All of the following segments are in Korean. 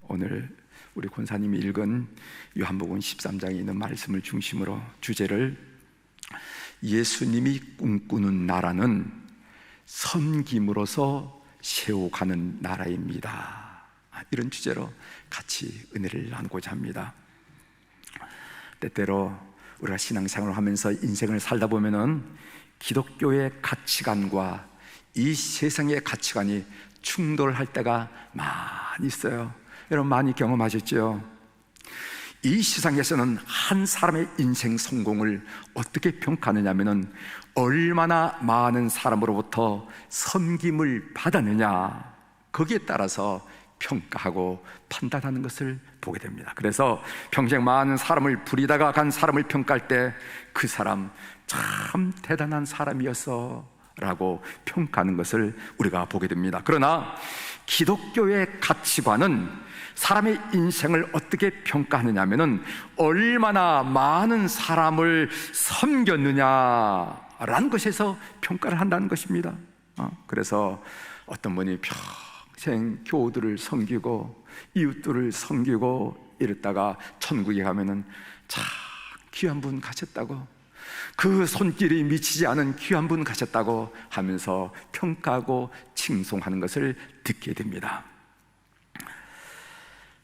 오늘 우리 권사님이 읽은 요한복음 13장에 있는 말씀을 중심으로 주제를 예수님이 꿈꾸는 나라는 섬김으로서 세워가는 나라입니다, 이런 주제로 같이 은혜를 나누고자 합니다. 때때로 우리가 신앙생활을 하면서 인생을 살다 보면은 기독교의 가치관과 이 세상의 가치관이 충돌할 때가 많이 있어요. 여러분 많이 경험하셨죠? 이 세상에서는 한 사람의 인생 성공을 어떻게 평가하느냐 하면은 얼마나 많은 사람으로부터 섬김을 받았느냐, 거기에 따라서 평가하고 판단하는 것을 보게 됩니다. 그래서 평생 많은 사람을 부리다가 간 사람을 평가할 때 그 사람 참 대단한 사람이었어 라고 평가하는 것을 우리가 보게 됩니다. 그러나 기독교의 가치관은 사람의 인생을 어떻게 평가하느냐 하면은 얼마나 많은 사람을 섬겼느냐라는 것에서 평가를 한다는 것입니다. 그래서 어떤 분이 평생 교우들을 섬기고 이웃들을 섬기고 이랬다가 천국에 가면은 참 귀한 분 가셨다고, 그 손길이 미치지 않은 귀한 분 가셨다고 하면서 평가하고 칭송하는 것을 듣게 됩니다.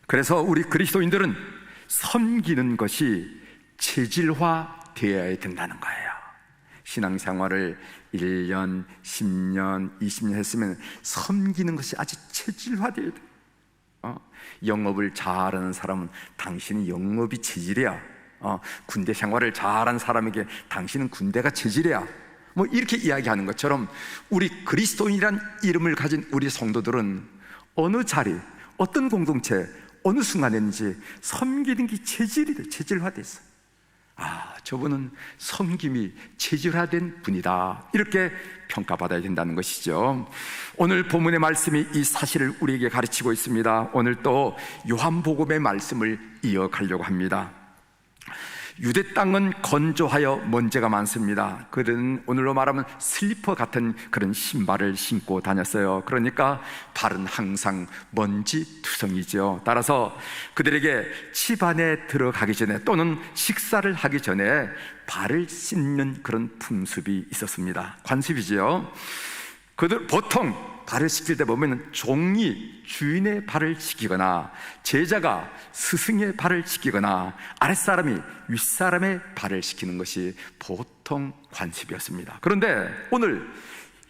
그래서 우리 그리스도인들은 섬기는 것이 체질화되어야 된다는 거예요. 신앙생활을 1년, 10년, 20년 했으면 섬기는 것이 아주 체질화되어야 돼요. 영업을 잘하는 사람은 당신은 영업이 체질이야. 군대 생활을 잘한 사람에게 당신은 군대가 체질이야, 뭐 이렇게 이야기하는 것처럼 우리 그리스도인이란 이름을 가진 우리 성도들은 어느 자리, 어떤 공동체, 어느 순간에는지 섬기는 게 체질이 돼, 체질화됐어. 저분은 섬김이 체질화된 분이다, 이렇게 평가받아야 된다는 것이죠. 오늘 본문의 말씀이 이 사실을 우리에게 가르치고 있습니다. 오늘 또 요한복음의 말씀을 이어가려고 합니다. 유대 땅은 건조하여 먼지가 많습니다. 그들은 오늘로 말하면 슬리퍼 같은 그런 신발을 신고 다녔어요. 그러니까 발은 항상 먼지 투성이죠. 따라서 그들에게 집 안에 들어가기 전에 또는 식사를 하기 전에 발을 씻는 그런 풍습이 있었습니다. 관습이지요. 그들 보통 발을 씻길 때 보면 종이 주인의 발을 씻기거나 제자가 스승의 발을 씻기거나 아랫사람이 윗사람의 발을 씻기는 것이 보통 관습이었습니다. 그런데 오늘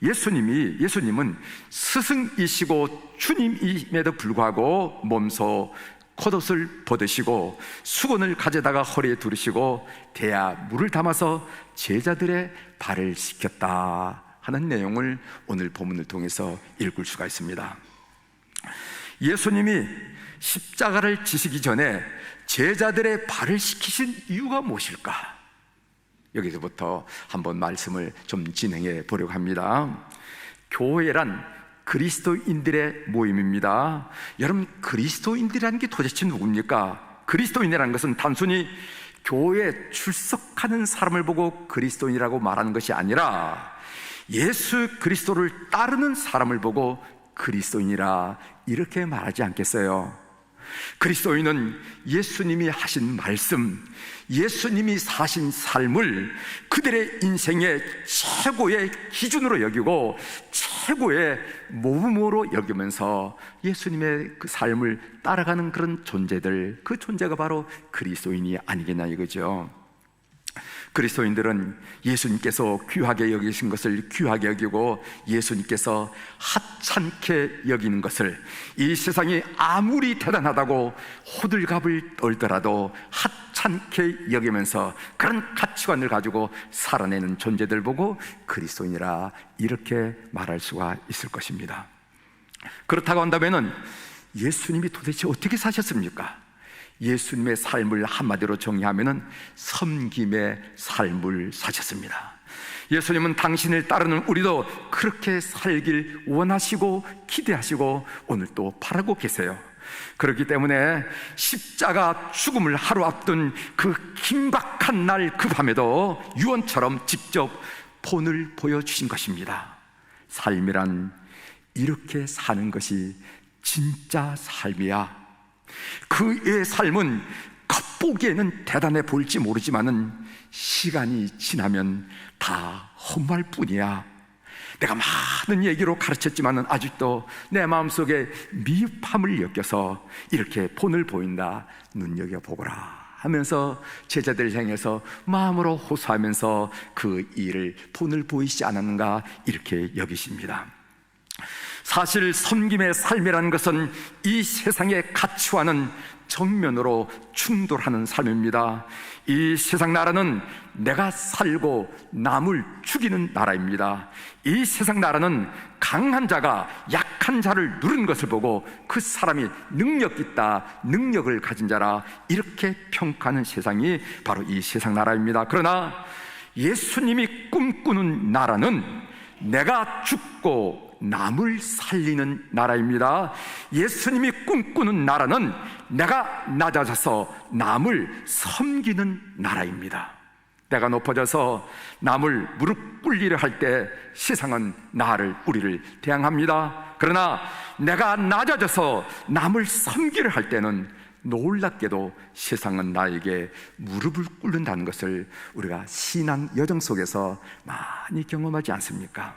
예수님은 스승이시고 주님임에도 불구하고 몸소 겉옷을 벗으시고 수건을 가져다가 허리에 두르시고 대야 물을 담아서 제자들의 발을 씻겼다 하는 내용을 오늘 본문을 통해서 읽을 수가 있습니다. 예수님이 십자가를 지시기 전에 제자들의 발을 씻기신 이유가 무엇일까? 여기서부터 한번 말씀을 좀 진행해 보려고 합니다. 교회란 그리스도인들의 모임입니다. 여러분, 그리스도인들이라는 게 도대체 누굽니까? 그리스도인이라는 것은 단순히 교회에 출석하는 사람을 보고 그리스도인이라고 말하는 것이 아니라 예수 그리스도를 따르는 사람을 보고 그리스도인이라 이렇게 말하지 않겠어요? 그리스도인은 예수님이 하신 말씀, 예수님이 사신 삶을 그들의 인생의 최고의 기준으로 여기고 최고의 모범으로 여기면서 예수님의 그 삶을 따라가는 그런 존재들, 그 존재가 바로 그리스도인이 아니겠냐 이거죠. 그리스도인들은 예수님께서 귀하게 여기신 것을 귀하게 여기고 예수님께서 하찮게 여기는 것을, 이 세상이 아무리 대단하다고 호들갑을 떨더라도 하찮게 여기면서 그런 가치관을 가지고 살아내는 존재들 보고 그리스도인이라 이렇게 말할 수가 있을 것입니다. 그렇다고 한다면 예수님이 도대체 어떻게 사셨습니까? 예수님의 삶을 한마디로 정의하면 섬김의 삶을 사셨습니다. 예수님은 당신을 따르는 우리도 그렇게 살길 원하시고 기대하시고 오늘 또 바라고 계세요. 그렇기 때문에 십자가 죽음을 하루 앞둔 그 긴박한 날 그 밤에도 유언처럼 직접 본을 보여주신 것입니다. 삶이란 이렇게 사는 것이 진짜 삶이야 그의 삶은 겉보기에는 대단해 보일지 모르지만은 시간이 지나면 다 허무할 뿐이야. 내가 많은 얘기로 가르쳤지만은 아직도 내 마음속에 미흡함을 엮여서 이렇게 본을 보인다, 눈여겨보거라 하면서 제자들 향해서 마음으로 호소하면서 그 일을 본을 보이지 않았는가 이렇게 여기십니다. 사실 섬김의 삶이라는 것은 이 세상의 가치와는 정면으로 충돌하는 삶입니다. 이 세상 나라는 내가 살고 남을 죽이는 나라입니다. 이 세상 나라는 강한 자가 약한 자를 누르는 것을 보고 그 사람이 능력 있다, 능력을 가진 자라 이렇게 평가하는 세상이 바로 이 세상 나라입니다. 그러나 예수님이 꿈꾸는 나라는 내가 죽고 남을 살리는 나라입니다. 예수님이 꿈꾸는 나라는 내가 낮아져서 남을 섬기는 나라입니다. 내가 높아져서 남을 무릎 꿇리려 할 때 세상은 우리를 대항합니다. 그러나 내가 낮아져서 남을 섬기려 할 때는 놀랍게도 세상은 나에게 무릎을 꿇는다는 것을 우리가 신앙 여정 속에서 많이 경험하지 않습니까?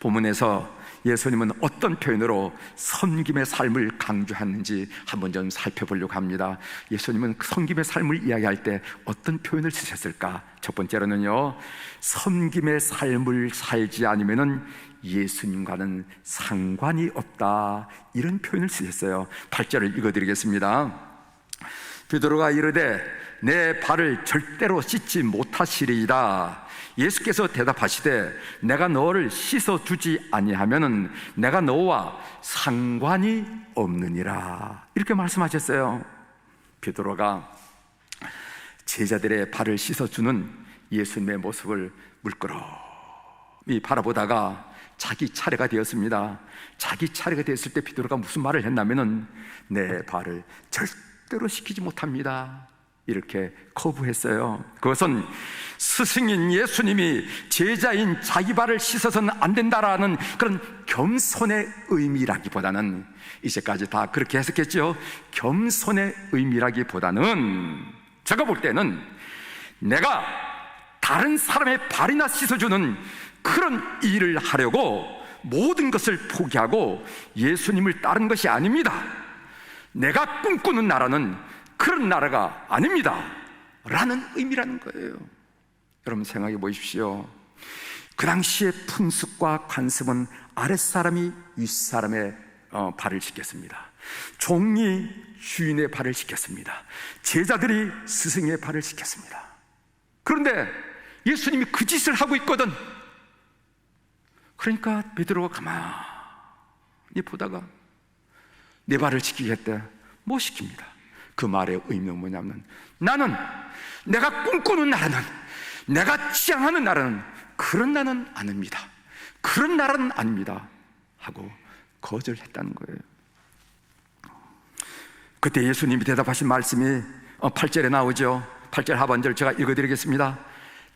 본문에서 예수님은 어떤 표현으로 섬김의 삶을 강조했는지 한번 좀 살펴보려고 합니다. 예수님은 섬김의 삶을 이야기할 때 어떤 표현을 쓰셨을까? 첫 번째로는요, 섬김의 삶을 살지 않으면은 예수님과는 상관이 없다, 이런 표현을 쓰셨어요. 8절을 읽어드리겠습니다. 베드로가 이르되 내 발을 절대로 씻지 못하시리이다. 예수께서 대답하시되 내가 너를 씻어주지 아니하면은 내가 너와 상관이 없느니라, 이렇게 말씀하셨어요. 베드로가 제자들의 발을 씻어주는 예수님의 모습을 물끄러미 바라보다가 자기 차례가 되었습니다. 자기 차례가 됐을 때 베드로가 무슨 말을 했냐면은 내 발을 절대로 씻기지 못합니다, 이렇게 거부했어요. 그것은 스승인 예수님이 제자인 자기 발을 씻어서는 안 된다라는 그런 겸손의 의미라기보다는, 이제까지 다 그렇게 해석했죠. 겸손의 의미라기보다는 제가 볼 때는 내가 다른 사람의 발이나 씻어주는 그런 일을 하려고 모든 것을 포기하고 예수님을 따른 것이 아닙니다. 내가 꿈꾸는 나라는 그런 나라가 아닙니다 라는 의미라는 거예요. 여러분 생각해 보십시오. 그 당시의 풍습과 관습은 아랫사람이 윗사람의 발을 씻겼습니다. 종이 주인의 발을 씻겼습니다. 제자들이 스승의 발을 씻겼습니다. 그런데 예수님이 그 짓을 하고 있거든. 그러니까 베드로가 가만히 보다가 내 발을 씻기겠대, 못 시킵니다. 그 말의 의미는 뭐냐면, 나는 내가 꿈꾸는 나라는, 내가 지향하는 나라는 그런 나라는 아닙니다, 그런 나라는 아닙니다 하고 거절했다는 거예요. 그때 예수님이 대답하신 말씀이 8절에 나오죠. 8절 하반절 제가 읽어드리겠습니다.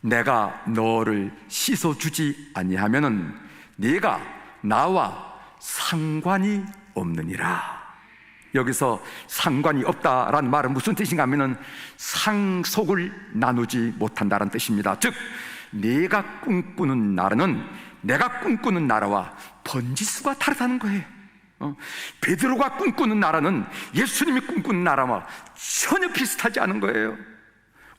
내가 너를 씻어주지 아니하면은 네가 나와 상관이 없느니라. 여기서 상관이 없다라는 말은 무슨 뜻인가 하면은 상속을 나누지 못한다는 뜻입니다. 즉 내가 꿈꾸는 나라는 내가 꿈꾸는 나라와 번지수가 다르다는 거예요. 베드로가 꿈꾸는 나라는 예수님이 꿈꾸는 나라와 전혀 비슷하지 않은 거예요.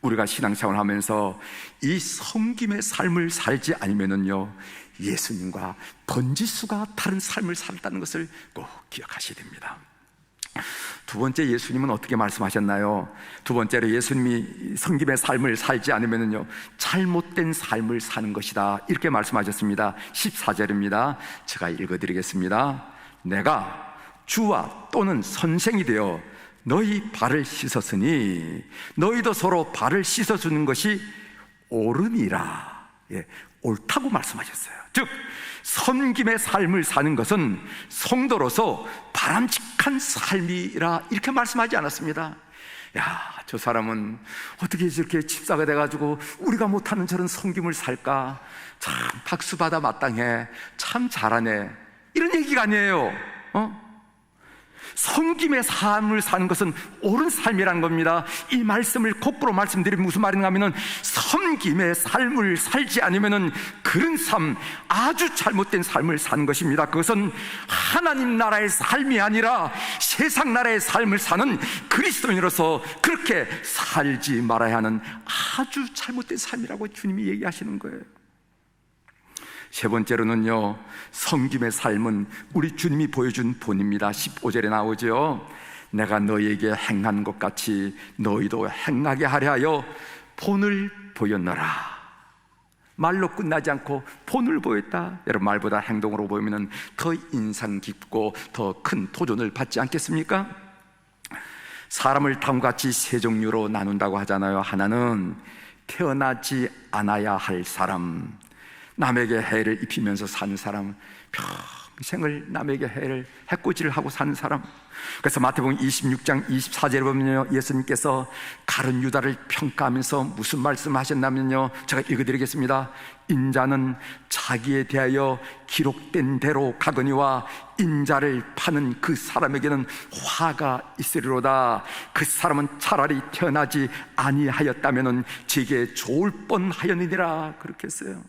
우리가 신앙생활 하면서 이 섬김의 삶을 살지 않으면은요, 예수님과 번지수가 다른 삶을 살았다는 것을 꼭 기억하셔야 됩니다. 두 번째, 예수님은 어떻게 말씀하셨나요? 두 번째로 예수님이 섬김의 삶을 살지 않으면은요, 잘못된 삶을 사는 것이다, 이렇게 말씀하셨습니다. 14절입니다. 제가 읽어드리겠습니다. 내가 주와 또는 선생이 되어 너희 발을 씻었으니 너희도 서로 발을 씻어주는 것이 옳으니라. 옳다고 말씀하셨어요. 즉 섬김의 삶을 사는 것은 성도로서 바람직한 삶이라, 이렇게 말씀하지 않았습니다. 야, 저 사람은 어떻게 저렇게 집사가 돼가지고 우리가 못하는 저런 섬김을 살까, 참 박수받아 마땅해, 참 잘하네, 이런 얘기가 아니에요. 섬김의 삶을 사는 것은 옳은 삶이라는 겁니다. 이 말씀을 거꾸로 말씀드리면 무슨 말인가 하면은, 섬김의 삶을 살지 않으면은 그런 삶, 아주 잘못된 삶을 사는 것입니다. 그것은 하나님 나라의 삶이 아니라 세상 나라의 삶을 사는 그리스도인으로서 그렇게 살지 말아야 하는 아주 잘못된 삶이라고 주님이 얘기하시는 거예요. 세 번째로는요, 섬김의 삶은 우리 주님이 보여준 본입니다. 15절에 나오죠. 내가 너희에게 행한 것 같이 너희도 행하게 하려 하여 본을 보였노라. 말로 끝나지 않고 본을 보였다. 여러분, 말보다 행동으로 보이면 더 인상 깊고 더 큰 도전을 받지 않겠습니까? 사람을 다음과 같이 세 종류로 나눈다고 하잖아요. 하나는 태어나지 않아야 할 사람, 남에게 해를 입히면서 사는 사람, 평생을 남에게 해코지를 하고 사는 사람. 그래서 마태복음 26장 24절에 보면요, 예수님께서 가룟 유다를 평가하면서 무슨 말씀하셨냐면요, 제가 읽어드리겠습니다. 인자는 자기에 대하여 기록된 대로 가거니와 인자를 파는 그 사람에게는 화가 있으리로다. 그 사람은 차라리 태어나지 아니하였다면 제게 좋을 뻔하였느니라. 그렇게 했어요.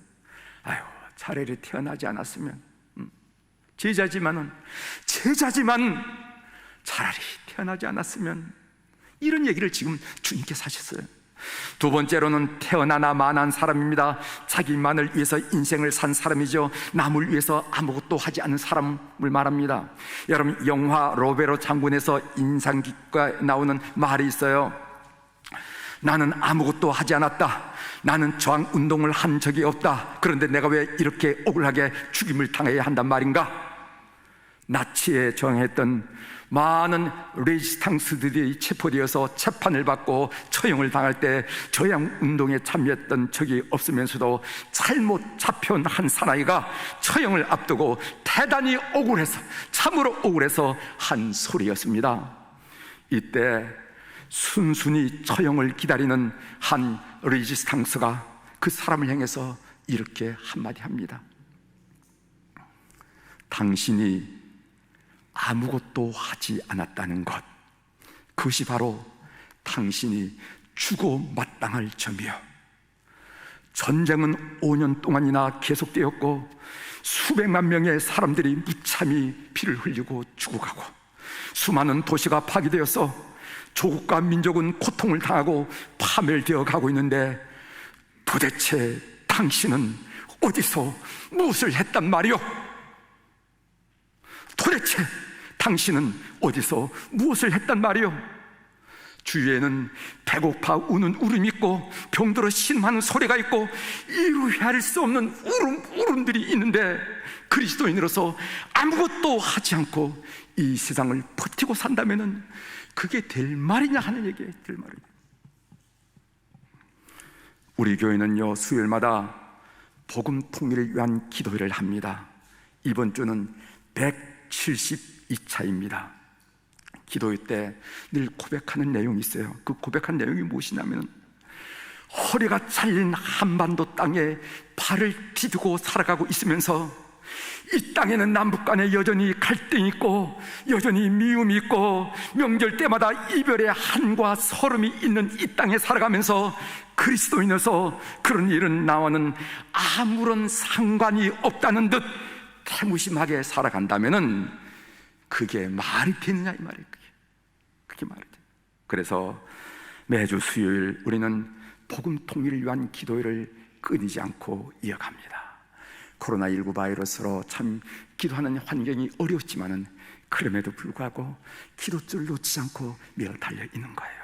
아유, 차라리 태어나지 않았으면, 제자지만 차라리 태어나지 않았으면, 이런 얘기를 지금 주님께서 하셨어요. 두 번째로는 태어나나 만한 사람입니다. 자기만을 위해서 인생을 산 사람이죠. 남을 위해서 아무것도 하지 않은 사람을 말합니다. 여러분, 영화 로베로 장군에서 인상 깊게 나오는 말이 있어요. 나는 아무것도 하지 않았다. 나는 저항 운동을 한 적이 없다. 그런데 내가 왜 이렇게 억울하게 죽임을 당해야 한단 말인가? 나치에 저항했던 많은 레지스탕스들이 체포되어서 재판을 받고 처형을 당할 때 저항 운동에 참여했던 적이 없으면서도 잘못 잡혀온 한 사나이가 처형을 앞두고 대단히 억울해서, 참으로 억울해서 한 소리였습니다. 이때 순순히 처형을 기다리는 한 레지스탕스가 그 사람을 향해서 이렇게 한마디 합니다. 당신이 아무것도 하지 않았다는 것, 그것이 바로 당신이 죽어 마땅할 점이요. 전쟁은 5년 동안이나 계속되었고 수백만 명의 사람들이 무참히 피를 흘리고 죽어가고 수많은 도시가 파괴되어서 조국과 민족은 고통을 당하고 파멸되어 가고 있는데, 도대체 당신은 어디서 무엇을 했단 말이오? 도대체 당신은 어디서 무엇을 했단 말이오? 주위에는 배고파 우는 울음이 있고 병들어 신음하는 소리가 있고 이루할 수 없는 울음들이 있는데, 그리스도인으로서 아무것도 하지 않고 이 세상을 버티고 산다면은 그게 될 말이냐 하는 얘기예요. 될 말이냐. 우리 교회는요, 수요일마다 복음 통일을 위한 기도회를 합니다. 이번 주는 172차입니다. 기도회 때 늘 고백하는 내용이 있어요. 그 고백한 내용이 무엇이냐면, 허리가 잘린 한반도 땅에 발을 디디고 살아가고 있으면서 이 땅에는 남북 간에 여전히 갈등이 있고 여전히 미움이 있고 명절 때마다 이별의 한과 서름이 있는 이 땅에 살아가면서 그리스도인으로서 그런 일은 나와는 아무런 상관이 없다는 듯 태무심하게 살아간다면은 그게 말이 되느냐 이 말이에요. 그게 말이 돼요. 그래서 매주 수요일 우리는 복음 통일을 위한 기도회를 끊이지 않고 이어갑니다. 코로나19 바이러스로 참 기도하는 환경이 어려웠지만은 그럼에도 불구하고 기도줄을 놓치지 않고 밀어 달려 있는 거예요.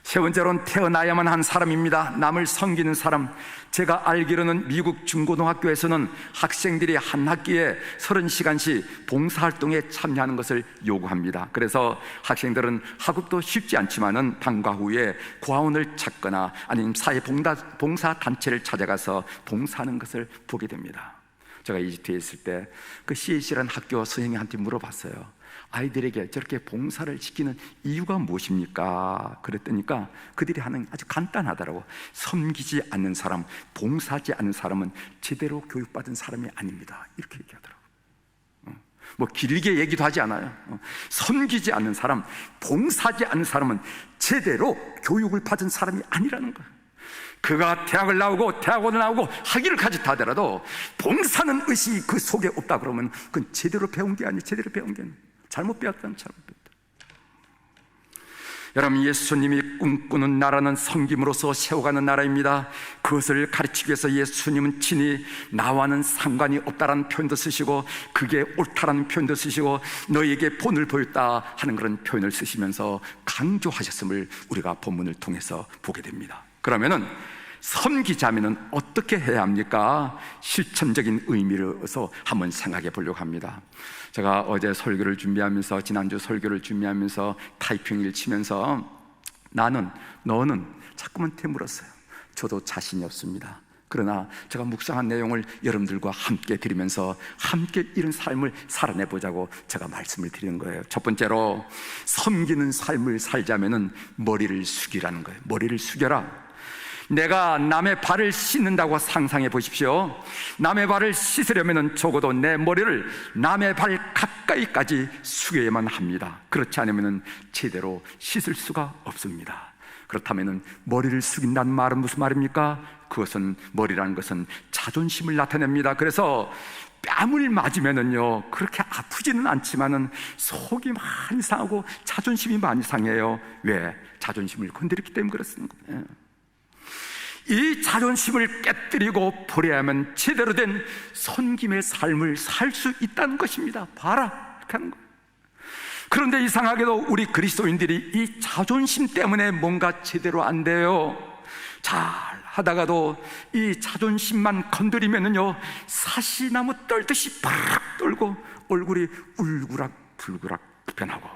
세 번째로는 태어나야만 한 사람입니다. 남을 섬기는 사람. 제가 알기로는 미국 중고등학교에서는 학생들이 한 학기에 30시간씩 봉사활동에 참여하는 것을 요구합니다. 그래서 학생들은 학업도 쉽지 않지만은 방과 후에 고아원을 찾거나 아니면 사회봉사단체를 찾아가서 봉사하는 것을 보게 됩니다. 제가 이집트에 있을 때 그 CAC라는 학교 선생님한테 물어봤어요. 아이들에게 저렇게 봉사를 시키는 이유가 무엇입니까? 그랬더니까 그들이 하는 아주 간단하더라고. 섬기지 않는 사람, 봉사하지 않는 사람은 제대로 교육받은 사람이 아닙니다. 이렇게 얘기하더라고. 뭐 길게 얘기도 하지 않아요. 섬기지 않는 사람, 봉사하지 않는 사람은 제대로 교육을 받은 사람이 아니라는 거예요. 그가 대학을 나오고 대학원을 나오고 학위를 가졌다 하더라도 봉사는 의식이 그 속에 없다 그러면 그건 제대로 배운 게 아니에요. 제대로 배운 게 아니에요. 잘못 배웠다는 잘못 배웠다. 여러분, 예수님이 꿈꾸는 나라는 섬김으로써 세워가는 나라입니다. 그것을 가르치기 위해서 예수님은 친히 나와는 상관이 없다라는 표현도 쓰시고, 그게 옳다라는 표현도 쓰시고, 너희에게 본을 보였다 하는 그런 표현을 쓰시면서 강조하셨음을 우리가 본문을 통해서 보게 됩니다. 그러면은 섬기자면은 어떻게 해야 합니까? 실천적인 의미로서 한번 생각해 보려고 합니다. 제가 어제 설교를 준비하면서, 지난주 설교를 준비하면서 타이핑을 치면서 나는, 너는 자꾸만 되물었어요. 저도 자신이 없습니다. 그러나 제가 묵상한 내용을 여러분들과 함께 드리면서 함께 이런 삶을 살아내보자고 제가 말씀을 드리는 거예요. 첫 번째로, 섬기는 삶을 살자면은 머리를 숙이라는 거예요. 머리를 숙여라. 내가 남의 발을 씻는다고 상상해 보십시오. 남의 발을 씻으려면 적어도 내 머리를 남의 발 가까이까지 숙여야만 합니다. 그렇지 않으면 제대로 씻을 수가 없습니다. 그렇다면 머리를 숙인다는 말은 무슨 말입니까? 그것은, 머리라는 것은 자존심을 나타냅니다. 그래서 뺨을 맞으면은요, 그렇게 아프지는 않지만은 속이 많이 상하고 자존심이 많이 상해요. 왜? 자존심을 건드렸기 때문에 그렇습니다. 이 자존심을 깨뜨리고 버려야만 제대로 된 섬김의 삶을 살 수 있다는 것입니다. 봐라, 이렇게 하는 거예요. 그런데 이상하게도 우리 그리스도인들이 이 자존심 때문에 뭔가 제대로 안 돼요. 잘 하다가도 이 자존심만 건드리면은요, 사시나무 떨듯이 팍 떨고 얼굴이 울그락불그락 변하고,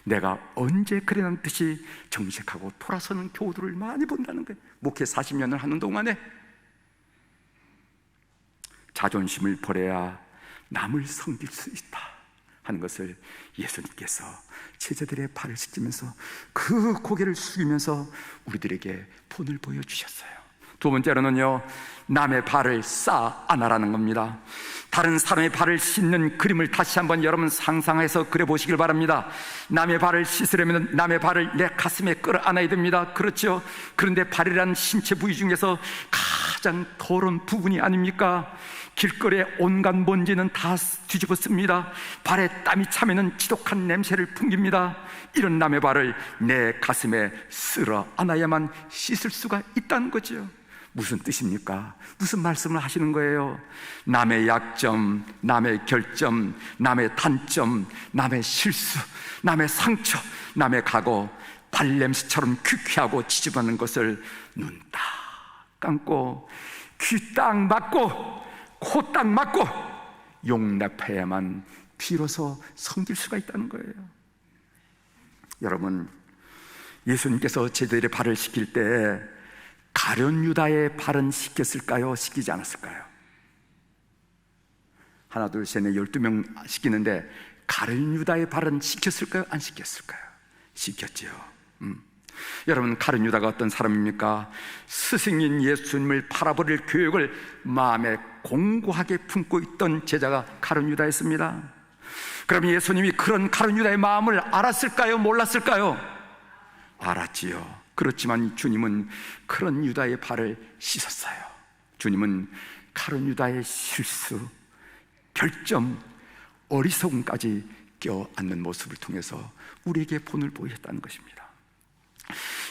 내가 언제 그래난 듯이 정색하고 돌아서는 교우들을 많이 본다는 거예요. 목회 40년을 하는 동안에 자존심을 버려야 남을 섬길 수 있다 하는 것을 예수님께서 제자들의 발을 씻기면서 그 고개를 숙이면서 우리들에게 본을 보여주셨어요. 두 번째로는요, 남의 발을 쌓아 안아라는 겁니다. 다른 사람의 발을 씻는 그림을 다시 한번 여러분 상상해서 그려보시길 바랍니다. 남의 발을 씻으려면 남의 발을 내 가슴에 끌어안아야 됩니다. 그렇죠? 그런데 발이라는 신체 부위 중에서 가장 더러운 부분이 아닙니까? 길거리에 온갖 먼지는 다 뒤집었습니다. 발에 땀이 차면 지독한 냄새를 풍깁니다. 이런 남의 발을 내 가슴에 쓸어 안아야만 씻을 수가 있다는 거죠. 무슨 뜻입니까? 무슨 말씀을 하시는 거예요? 남의 약점, 남의 결점, 남의 단점, 남의 실수, 남의 상처, 남의 과거, 발냄새처럼 퀴퀴하고 지저분한 것을 눈 딱 감고 귀 딱 막고 코 딱 막고 용납해야만 비로소 섬길 수가 있다는 거예요. 여러분, 예수님께서 제자들의 발을 씻길 때 가룟 유다의 발은 씻겼을까요? 씻기지 않았을까요? 하나 둘 셋 넷 12명 씻기는데 가룟 유다의 발은 씻겼을까요? 안 씻겼을까요? 씻겼지요. 여러분, 가룟 유다가 어떤 사람입니까? 스승인 예수님을 팔아버릴 교육을 마음에 공고하게 품고 있던 제자가 가룟 유다였습니다. 그럼 예수님이 그런 가룟 유다의 마음을 알았을까요? 몰랐을까요? 알았지요. 그렇지만 주님은 그런 유다의 발을 씻었어요. 주님은 가룟 유다의 실수, 결점, 어리석음까지 껴안는 모습을 통해서 우리에게 본을 보였다는 것입니다.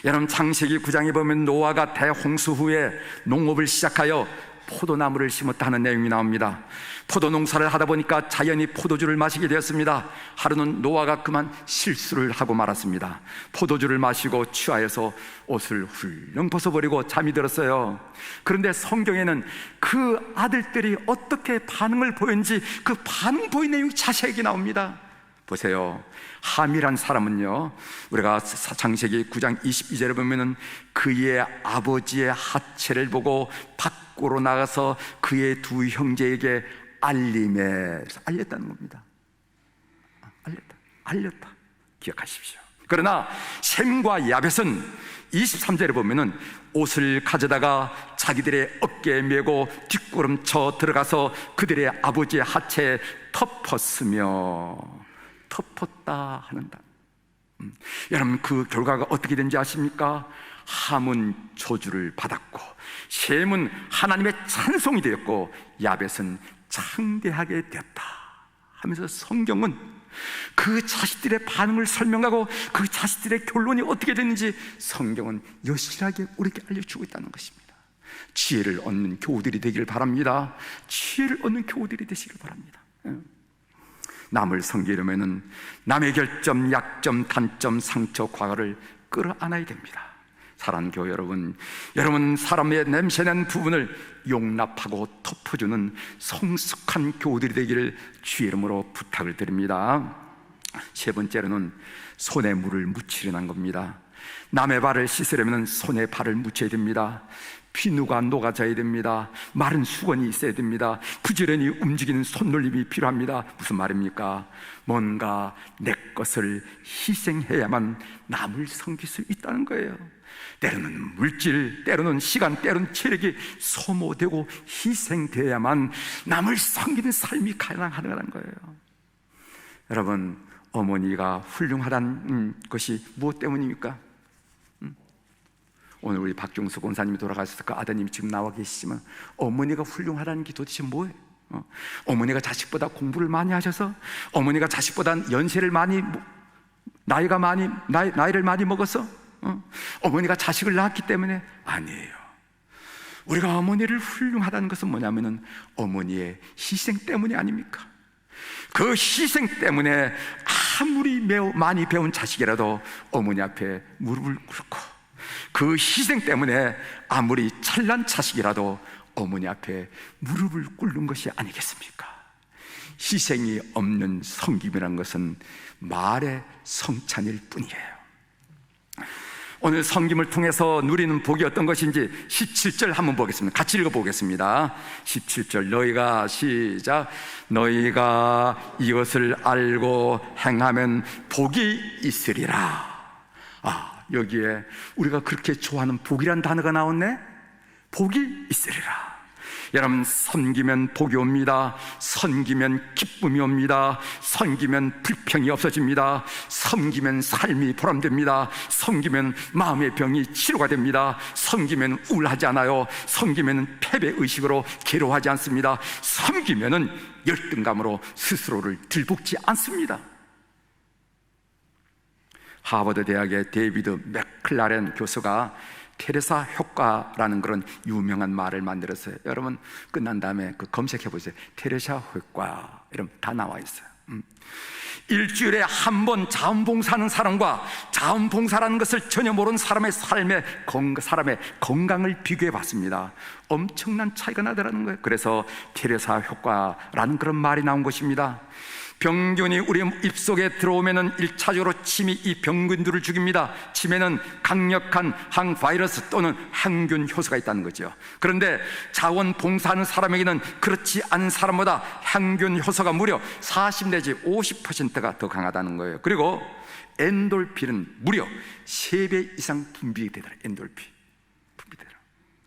여러분, 창세기 9장에 보면 노아가 대홍수 후에 농업을 시작하여 포도나무를 심었다 하는 내용이 나옵니다. 포도 농사를 하다 보니까 자연히 포도주를 마시게 되었습니다. 하루는 노아가 그만 실수를 하고 말았습니다. 포도주를 마시고 취하여서 옷을 훌렁 벗어버리고 잠이 들었어요. 그런데 성경에는 그 아들들이 어떻게 반응을 보였는지 그 반응 보인 내용이 자세하게 나옵니다. 보세요. 함이란 사람은요, 우리가 창세기 9장 22절에 보면은 그의 아버지의 하체를 보고 밖으로 나가서 그의 두 형제에게 알렸다는 겁니다. 알렸다. 기억하십시오. 그러나 셈과 야벳은 23절에 보면은 옷을 가져다가 자기들의 어깨에 메고 뒷걸음쳐 들어가서 그들의 아버지의 하체에 덮었다 하는다. 여러분, 그 결과가 어떻게 된지 아십니까? 함은 저주를 받았고, 셈은 하나님의 찬송이 되었고, 야벳은 창대하게 되었다 하면서 성경은 그 자식들의 반응을 설명하고 그 자식들의 결론이 어떻게 됐는지 성경은 여실하게 우리에게 알려주고 있다는 것입니다. 지혜를 얻는 교우들이 되기를 바랍니다. 지혜를 얻는 교우들이 되시길 바랍니다. 남을 섬기려면 남의 결점, 약점, 단점, 상처, 과거를 끌어안아야 됩니다. 사랑하는 교회 여러분, 여러분 사람의 냄새난 부분을 용납하고 덮어주는 성숙한 교우들이 되기를 주의 이름으로 부탁을 드립니다. 세 번째로는 손에 물을 묻히려는 겁니다. 남의 발을 씻으려면 손에 발을 묻혀야 됩니다. 비누가 녹아져야 됩니다. 마른 수건이 있어야 됩니다. 부지런히 움직이는 손놀림이 필요합니다. 무슨 말입니까? 뭔가 내 것을 희생해야만 남을 섬길 수 있다는 거예요. 때로는 물질, 때로는 시간, 때로는 체력이 소모되고 희생되어야만 남을 섬기는 삶이 가능하다는 거예요. 여러분, 어머니가 훌륭하다는 것이 무엇 때문입니까? 오늘 우리 박종수 권사님이 돌아가셔서 그 아드님이 지금 나와 계시지만 어머니가 훌륭하다는 게 도대체 뭐예요? 어머니가 자식보다 공부를 많이 하셔서, 어머니가 자식보다 연세를 많이, 나이를 많이 먹어서, 어머니가 자식을 낳았기 때문에? 아니에요. 우리가 어머니를 훌륭하다는 것은 뭐냐면은 어머니의 희생 때문이 아닙니까? 그 희생 때문에 아무리 매우 많이 배운 자식이라도 어머니 앞에 무릎을 꿇고, 그 희생 때문에 아무리 찬란 자식이라도 어머니 앞에 무릎을 꿇는 것이 아니겠습니까? 희생이 없는 섬김이라는 것은 말의 성찬일 뿐이에요. 오늘 섬김을 통해서 누리는 복이 어떤 것인지 17절 한번 보겠습니다. 같이 읽어보겠습니다. 17절, 너희가 이것을 알고 행하면 복이 있으리라. 여기에 우리가 그렇게 좋아하는 복이란 단어가 나왔네. 복이 있으리라. 여러분, 섬기면 복이 옵니다. 섬기면 기쁨이 옵니다. 섬기면 불평이 없어집니다. 섬기면 삶이 보람됩니다. 섬기면 마음의 병이 치료가 됩니다. 섬기면 우울하지 않아요. 섬기면 패배의식으로 괴로워하지 않습니다. 섬기면 열등감으로 스스로를 들볶지 않습니다. 하버드 대학의 데이비드 맥클라렌 교수가 테레사 효과라는 그런 유명한 말을 만들었어요. 여러분, 끝난 다음에 그 검색해 보세요. 테레사 효과, 이러면 다 나와 있어요. 일주일에 한 번 자원봉사하는 사람과 자원봉사라는 것을 전혀 모르는 사람의 사람의 건강을 비교해 봤습니다. 엄청난 차이가 나더라는 거예요. 그래서 테레사 효과라는 그런 말이 나온 것입니다. 병균이 우리 입속에 들어오면은 1차적으로 침이 이 병균들을 죽입니다. 침에는 강력한 항바이러스 또는 항균 효소가 있다는 거죠. 그런데 자원봉사하는 사람에게는 그렇지 않은 사람보다 항균 효소가 무려 40 내지 50%가 더 강하다는 거예요. 그리고 엔돌핀은 무려 3배 이상 분비되더라. 엔돌핀.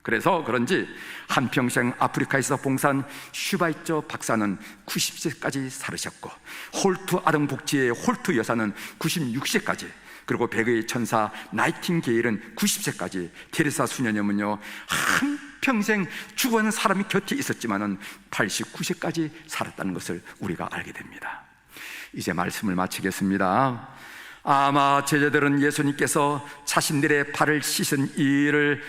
그래서 그런지 한평생 아프리카에서 봉사한 슈바이처 박사는 90세까지 살으셨고, 홀트 아동복지의 홀트 여사는 96세까지, 그리고 백의 천사 나이팅게일은 90세까지, 테레사 수녀님은요 한평생 죽어가는 사람이 곁에 있었지만은 89세까지 살았다는 것을 우리가 알게 됩니다. 이제 말씀을 마치겠습니다. 아마 제자들은 예수님께서 자신들의 발을 씻은 이 일을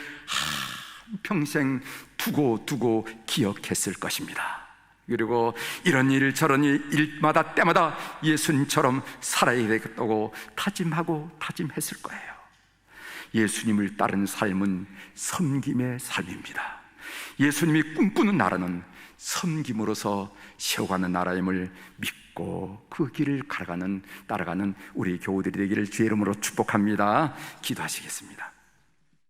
평생 두고 기억했을 것입니다. 그리고 이런 일 저런 일마다 때마다 예수님처럼 살아야 되겠다고 다짐했을 거예요. 예수님을 따르는 삶은 섬김의 삶입니다. 예수님이 꿈꾸는 나라는 섬김으로서 세워가는 나라임을 믿고 그 길을 따라가는 우리 교우들이 되기를 주의 이름으로 축복합니다. 기도하시겠습니다.